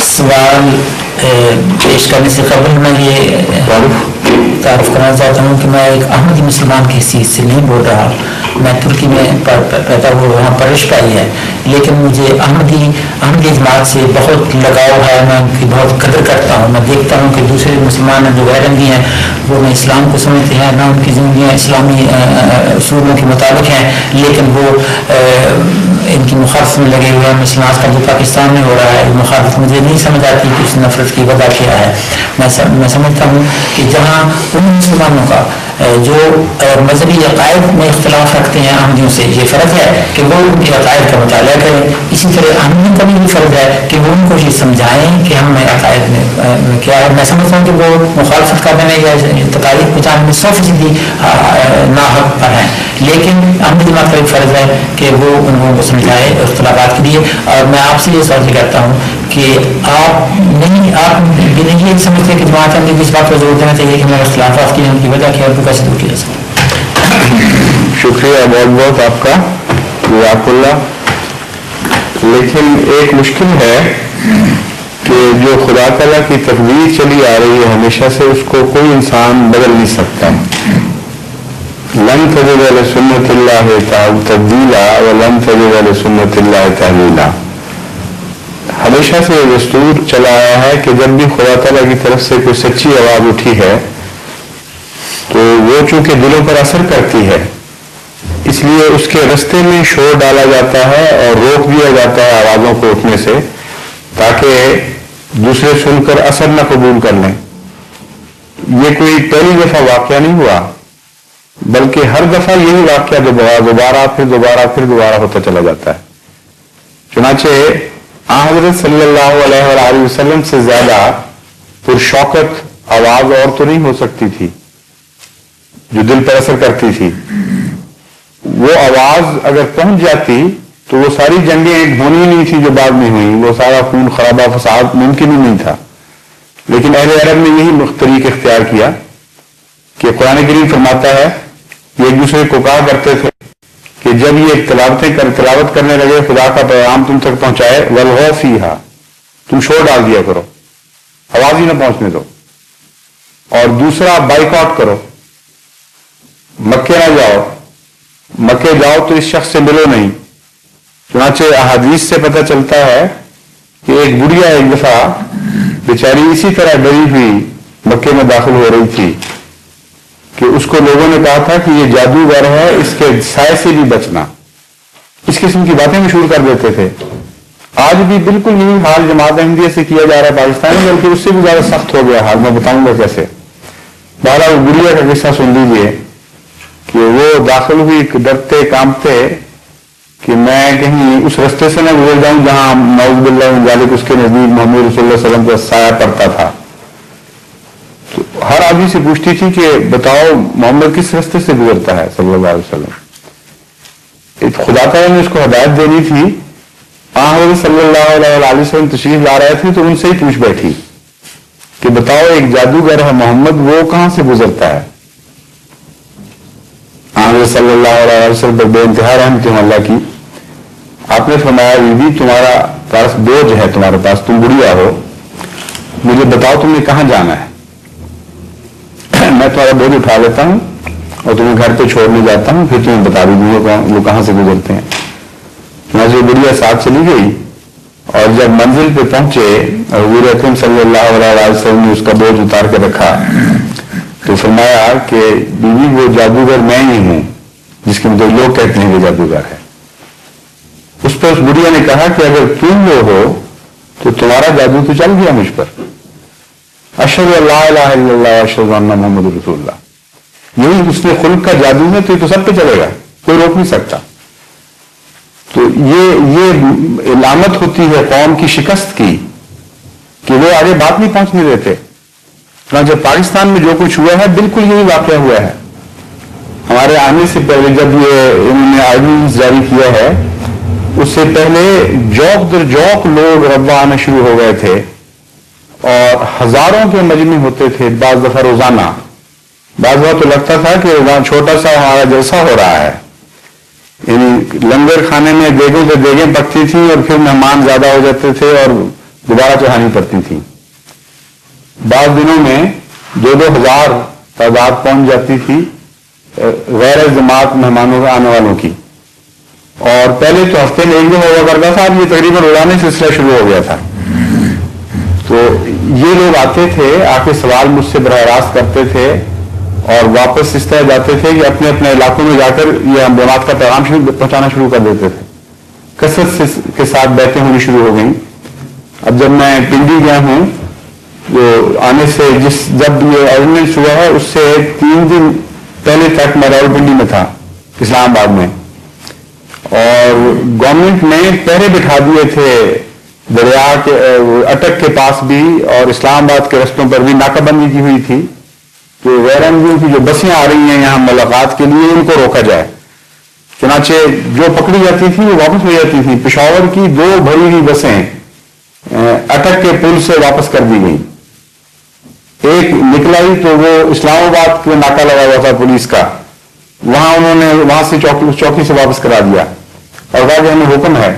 سوال پیش کرنے سے قبل میں یہ تعارف کرنا چاہتا ہوں کہ میں ایک احمدی مسلمان کی حیثیت سے نہیں بول رہا. میں ترکی میں پیدا ہوا, وہاں پرورش پائی ہے, لیکن مجھے احمدی جماعت سے بہت لگاؤ ہے. میں ان کی بہت قدر کرتا ہوں. میں دیکھتا ہوں کہ دوسرے مسلمان جو غیر رنگی ہیں وہ نہ اسلام کو سمجھتے ہیں, نہ ان کی زندگیاں اسلامی اصولوں کے مطابق ہیں, لیکن وہ ان کی مخالفت میں لگے ہوئے ہیں. مثلا آج کل جو پاکستان میں ہو رہا ہے وہ مخالفت مجھے نہیں سمجھ آتی کہ اس نفرت کی وجہ کیا ہے. میں سمجھتا ہوں کہ جہاں ان مسلمانوں کا جو مذہبی عقائد میں اختلاف رکھتے ہیں احمدیوں سے, یہ فرض ہے کہ وہ ان کے عقائد کا مطالعہ کریں. اسی طرح احمدیوں کا بھی یہ فرض ہے کہ وہ ان کو یہ سمجھائیں کہ ہم عقائد میں کیا ہے. میں سمجھتا ہوں کہ وہ مخالفت کرنے میں یا تقاریر پہنچانے میں 100% ناحق پر ہیں, لیکن احمدی جماعت کا بھی فرض ہے کہ وہ ان کو سمجھائے اختلافات کے لیے. اور میں آپ سے یہ سوال کرتا ہوں کہ آپ یہ سمجھتے ہیں کہ جماعت احمدی اس بات پر زور دینا چاہیے کہ ہمیں اختلافات کی ان کی وجہ کیا, ان کو کیسے دور کیا جا سکتا؟ شکریہ بہت بہت آپ کا, جزاک اللہ. لیکن ایک مشکل ہے کہ جو خدا تعالیٰ کی تقدیر چلی آ رہی ہے ہمیشہ سے, اس کو کوئی انسان بدل نہیں سکتا. لن تجد لسنت اللہ تبدیلا ولن تجد لسنت اللہ تحویلا. ہمیشہ سے یہ دستور چلا آیا ہے کہ جب بھی خدا تعالیٰ کی طرف سے کوئی سچی آواز اٹھی ہے تو وہ چونکہ دلوں پر اثر کرتی ہے, اس لیے اس کے رستے میں شور ڈالا جاتا ہے اور روک دیا جاتا ہے آوازوں کو اٹھنے سے, تاکہ دوسرے سن کر اثر نہ قبول کر لیں. یہ کوئی پہلی دفعہ واقعہ نہیں ہوا, بلکہ ہر دفعہ یہی واقعہ دوبارہ ہوتا چلا جاتا ہے. چنانچہ حضرت صلی اللہ علیہ وآلہ وسلم سے زیادہ پرشوکت آواز اور تو نہیں ہو سکتی تھی جو دل پر اثر کرتی تھی. وہ آواز اگر پہنچ جاتی تو وہ ساری جنگیں ہونی نہیں تھی جو بعد میں ہوئی, وہ سارا خون خرابہ فساد ممکن ہی نہیں تھا. لیکن اہل عرب نے یہی طریق اختیار کیا کہ قرآن کریم فرماتا ہے کہ ایک دوسرے کو کہا کرتے تھے کہ جب یہ تلاوت کرنے لگے خدا کا پیغام تم تک پہنچائے, والغوا فیہا, تم شور ڈال دیا کرو, آواز ہی نہ پہنچنے دو. اور دوسرا بائیکاٹ کرو, مکے نہ جاؤ, مکے جاؤ تو اس شخص سے ملو نہیں. چنانچہ احادیث سے پتہ چلتا ہے کہ ایک بڑھیا ایک دفعہ بیچاری اسی طرح ڈری ہوئی مکے میں داخل ہو رہی تھی کہ اس کو لوگوں نے کہا تھا کہ یہ جادوگر ہے, اس کے سائے سے بھی بچنا. اس قسم کی باتیں مشہور کر دیتے تھے. آج بھی بالکل یہی حال جماعت احمدیہ سے کیا جا رہا ہے پاکستان میں, بلکہ اس سے بھی زیادہ سخت ہو گیا حال. میں بتاؤں گا کیسے. بہرحال وہ گڑیا کا قصہ سن لیجیے کہ وہ داخل ہوئی ڈرتے کانپتے کہ میں کہیں اس رستے سے نہ گزر جاؤں جہاں نعوذ باللہ من ذالک اس کے نزدیک محمد رسول اللہ صلی اللہ علیہ وسلم کا سایہ پڑتا تھا. تو ہر آدمی سے پوچھتی تھی کہ بتاؤ محمد کس رستے سے گزرتا ہے صلی اللہ علیہ وسلم. خدا تعالیٰ نے اس کو ہدایت دینی تھی. حضرت صلی اللہ علیہ وسلم تشریف لا رہے تھے تو ان سے ہی پوچھ بیٹھی کہ بتاؤ ایک جادوگر ہے محمد, وہ کہاں سے گزرتا ہے. حضرت صلی اللہ علیہ وسلم پر بے انتہا رحمت اللہ کی, آپ نے فرمایا بی تمہارا پاس بوجھ ہے, تمہارے پاس, تم بڑھیا ہو, مجھے بتاؤ تم نے کہاں جانا ہے, میں تمہارا بوجھ اٹھا لیتا ہوں اور تمہیں گھر پہ چھوڑنے جاتا ہوں, پھر تمہیں بتا بھی دوں گا وہ کہاں سے گزرتے ہیں. چنانچہ بڑھیا ساتھ چلی گئی اور جب منزل پہ پہنچے اور حضور اکرم صلی اللہ علیہ وسلم نے اس کا بوجھ اتار کے رکھا تو فرمایا کہ بیوی وہ جادوگر میں ہی ہوں جس کے مطلب لوگ کہتے ہیں وہ جادوگر ہے. اس پر اس بڑھیا نے کہا کہ اگر تم وہ ہو تو تمہارا جادو تو چل گیا مجھ پر. اشہد ان لا الہ الا اللہ اشہد ان محمد رسول اللہ, یہی اس نے خلق کا جادو ہے, تو یہ تو سب پہ چلے گا, کوئی روک نہیں سکتا. تو یہ علامت ہوتی ہے قوم کی شکست کی کہ وہ آگے بات نہیں پہنچنے دیتے. جب پاکستان میں جو کچھ ہوا ہے بالکل یہی واقعہ ہوا ہے. ہمارے آنے سے پہلے جب یہ انہوں نے آرڈیننس جاری کیا ہے اس سے پہلے جوق در جوق لوگ ربا آنا شروع ہو گئے تھے اور ہزاروں کے مجمع ہوتے تھے, بعض دفعہ روزانہ. بعض دفعہ تو لگتا تھا کہ چھوٹا سا ہمارا جلسہ ہو رہا ہے, یعنی لنگر کھانے میں دیگوں سے دیگیں پکتی تھیں اور پھر مہمان زیادہ ہو جاتے تھے اور دوبارہ چڑھانی پڑتی تھی. بعض دنوں میں 2,000 تعداد پہنچ جاتی تھی غیر جماعت مہمانوں کے آنے والوں کی. اور پہلے تو ہفتے میں ایک دن ہوا کرتا تھا، اب یہ تقریباً روزانہ سلسلہ شروع ہو گیا تھا. تو یہ لوگ آتے تھے، آ کے سوال مجھ سے براہ راست کرتے تھے اور واپس اس طرح جاتے تھے کہ اپنے اپنے علاقوں میں جا کر یہ ہم جماعت کا پیغام پہنچانا شروع کر دیتے تھے. کثرت کے ساتھ بیعتیں ہونی شروع ہو گئیں. اب جب میں پنڈی گیا ہوں جو آنے سے جب یہ آرڈیننس ہوا ہے اس سے 3 دن پہلے تک میں راولپنڈی میں تھا، اسلام آباد میں، اور گورنمنٹ نے پہرے بٹھا دیے تھے دریا کے اٹک کے پاس بھی اور اسلام آباد کے رستوں پر بھی ناکہ بندی کی ہوئی تھی کہ غیر احمدیوں کی جو بسیں آ رہی ہیں یہاں ملاقات کے لیے ان کو روکا جائے. چنانچہ جو پکڑی جاتی تھی وہ واپس لے جاتی تھی. پشاور کی 2 بھری ہوئی بسیں اٹک کے پل سے واپس کر دی گئی. ایک نکلائی تو وہ اسلام آباد کے ناکہ لگا ہوا تھا پولیس کا، وہاں انہوں نے وہاں سے چوکی سے واپس کرا دیا اور کہا کہ ہمیں حکم ہے.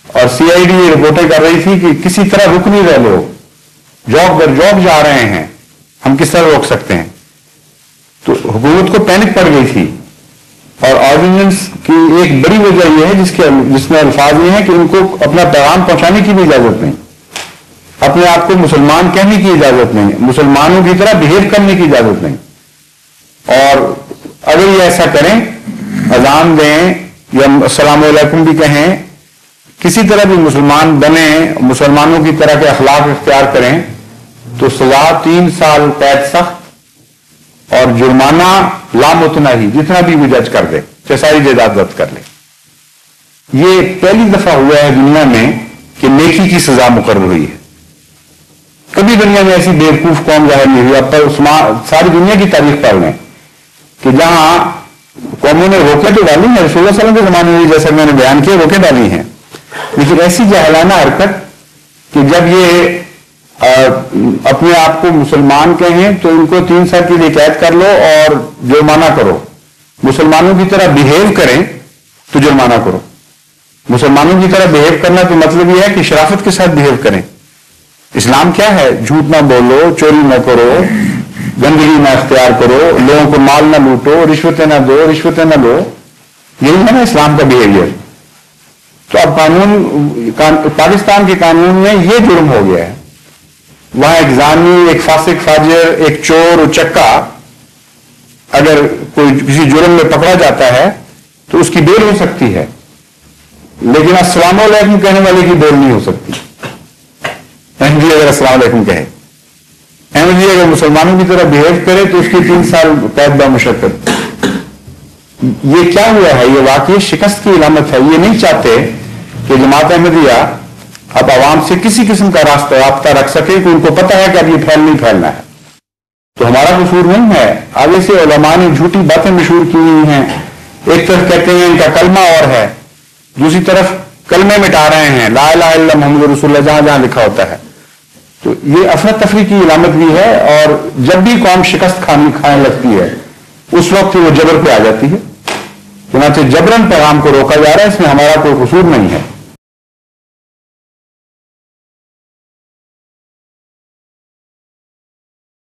اور CID یہ رپورٹیں کر رہی تھی کہ کسی طرح رک نہیں رہے لوگ، جاب در جاب جا رہے ہیں، ہم کس طرح روک سکتے ہیں. تو حکومت کو پینک پڑ گئی تھی. اور آرڈیننس کی ایک بڑی وجہ یہ ہے جس میں الفاظ یہ ہیں کہ ان کو اپنا پیغام پہنچانے کی بھی اجازت نہیں، اپنے آپ کو مسلمان کہنے کی اجازت نہیں، مسلمانوں کی طرح بہیو کرنے کی اجازت نہیں. اور اگر یہ ایسا کریں، اذان دیں یا السلام علیکم بھی کہیں، کسی طرح بھی مسلمان بنیں، مسلمانوں کی طرح کے اخلاق اختیار کریں، تو سزا 3 سال قید سخت اور جرمانہ لامتناہی جتنا بھی وہ جج کر دے، چاہے ساری جائیداد ضبط کر لے. یہ پہلی دفعہ ہوا ہے دنیا میں کہ نیکی کی سزا مقرر ہوئی ہے. کبھی دنیا میں ایسی بیوقوف قوم ظاہر نہیں ہوئی. اب پر ساری دنیا کی تاریخ پڑھ لیں کہ جہاں قوموں نے روکے تو ڈالی ہیں، رسول اللہ صلی اللہ علیہ وسلم کے زمانے میں جیسا میں نے بیان کیا روکے ڈالی ہیں، لیکن ایسی جاہلانہ حرکت کہ جب یہ اپنے آپ کو مسلمان کہیں تو ان کو 3 سال کے لیے قید کر لو اور جرمانہ کرو. مسلمانوں کی طرح بہیو کریں تو جرمانہ کرو. مسلمانوں کی طرح بہیو کرنا تو مطلب یہ ہے کہ شرافت کے ساتھ بہیو کریں. اسلام کیا ہے؟ جھوٹ نہ بولو، چوری نہ کرو، گندگی نہ اختیار کرو، لوگوں کو مال نہ لوٹو، رشوتیں نہ دو، رشوتیں نہ لو. یہی ہے نا اسلام کا بیہیویئر. تو اب پاکستان کے قانون میں یہ جرم ہو گیا ہے. وہاں ایک زانی، ایک فاسق فاجر، ایک چور اچکا اگر کوئی کسی جرم میں پکڑا جاتا ہے تو اس کی بیل ہو سکتی ہے، لیکن السلام علیکم کہنے والے کی بیل نہیں ہو سکتی. احمدی اگر السلام علیکم کہے، احمدی اگر مسلمانوں کی طرح بہیو کرے تو اس کی 3 سال قید بمشقت. یہ کیا ہوا ہے؟ یہ واقعی شکست کی علامت ہے. یہ نہیں چاہتے کہ جماعت احمدیہ اب عوام سے کسی قسم کا راستہ رابطہ رکھ سکے کہ ان کو پتہ ہے کہ اب یہ نہیں پھیلنا ہے. تو ہمارا قصور نہیں ہے. آگے سے علماء نے جھوٹی باتیں مشہور کی ہوئی ہیں. ایک طرف کہتے ہیں ان کا کلمہ اور ہے، دوسری طرف کلمے مٹا رہے ہیں، لا الہ الا اللہ محمد رسول اللہ جہاں جہاں لکھا ہوتا ہے. تو یہ افراتفری کی علامت بھی ہے. اور جب بھی قوم شکست کھانے لگتی ہے اس وقت وہ جبر پہ آ جاتی ہے. چنانچہ جبرن پیغام کو روکا جا رہا ہے، اس میں ہمارا کوئی قصور نہیں ہے.